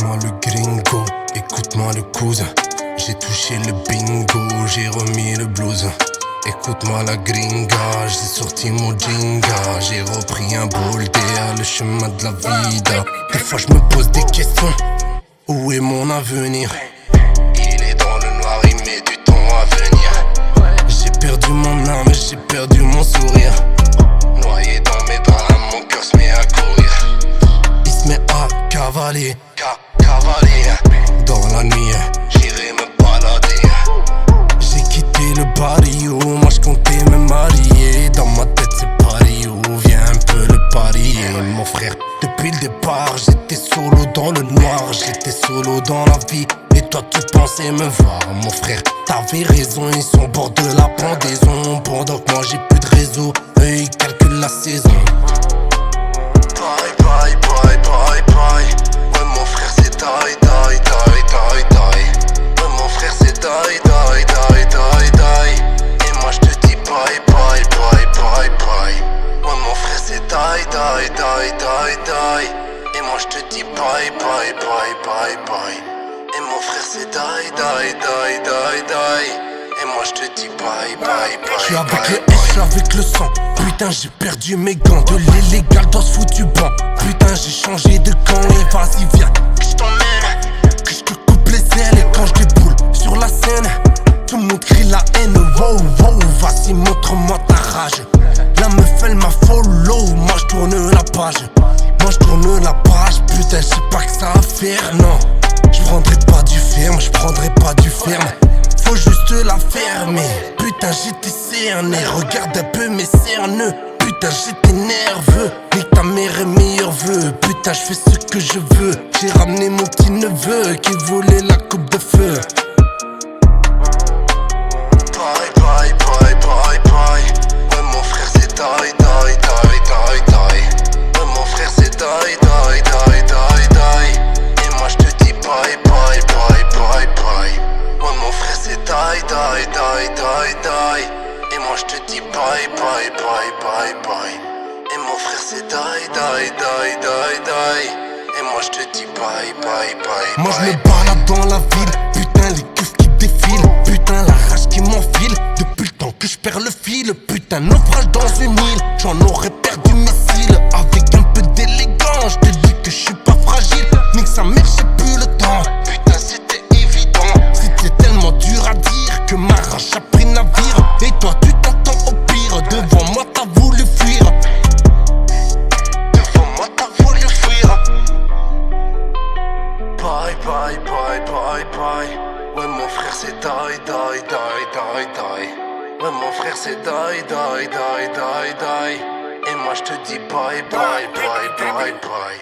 Écoute-moi le gringo, écoute-moi le cousin. J'ai touché le bingo, j'ai remis le blues. Écoute-moi la gringa, j'ai sorti mon jinga. J'ai repris un bol d'air, le chemin de la vida. Des fois je me pose des questions, où est mon avenir? Il est dans le noir, il met du temps à venir. J'ai perdu mon âme, j'ai perdu mon sourire. Noyé dans mes draps, mon cœur se met à courir. Il se met à cavaler, cavaler. Dans la nuit, j'irai me balader. J'ai quitté le barrio, moi je comptais me marier. Dans ma tête c'est pario, viens un peu le parier. Mon frère, depuis le départ, j'étais solo dans le noir. J'étais solo dans la vie, et toi tu pensais me voir. Mon frère, t'avais raison, ils sont au bord de la pendaison. Pendant que moi j'ai plus de réseau, eux ils calculent la saison. Bye bye bye bye bye. Ouais mon frère c'est die die die die die. Ouais mon frère c'est die die die die die. Et moi je te dis bye bye bye bye bye. Ouais mon frère c'est die die die die die. Et moi je te dis bye bye bye bye bye. Et mon frère c'est die die die die die. Et moi je te dis bye bye bye. J'suis avec le S, j'suis avec le sang. Putain j'ai perdu mes gants. De l'illégal dans ce foutu banc. Putain j'ai changé de camp. Et vas-y viens que je t'emmène, que je te coupe les ailes. Et quand je déboule sur la scène, tout le monde crie la haine. Wow wow, vas-y montre-moi ta rage. La meuf elle m'a follow, moi je tourne la page. Moi je tourne la page, putain j'ai pas que ça à faire, non. Je prendrai pas du ferme, je prendrai pas du ferme. Faut juste la fermer. Putain j'étais cerné, regarde un peu mes cernes. Putain j'étais nerveux, nique ta mère et meilleurs vœux. Putain je fais ce que je veux. J'ai ramené mon petit neveu qui volait la coupe de feu. Bye bye bye bye bye. Ouais mon frère c'est die die die die die. Ouais mon frère c'est die die die die die. Et moi je te dis bye bye bye bye bye. Ouais mon frère c'est die die die die die. Et moi je te dis bye bye bye bye bye. Et mon frère c'est die die die die die. Et moi je te dis bye bye bye. Moi je me balade dans la ville, putain les keufs qui défilent. Putain la rage qui m'enfile, depuis le temps que je perds le fil. Putain naufrage dans une île, j'en aurais perdu mes cils. Avec un peu d'élégance, je te dis que je suis pas fragile. Nique sa mère j'ai plus le temps, putain c'était évident. C'était tellement dur à dire que ma rage a pris navire. Et toi tu t'entends au pire, devant moi t'as voulu fuir. Devant moi t'as voulu fuir. Bye bye bye bye bye. Ouais mon frère c'est die die die die die. Ouais mon frère c'est die die die die die. Et moi je te dis bye bye bye bye bye.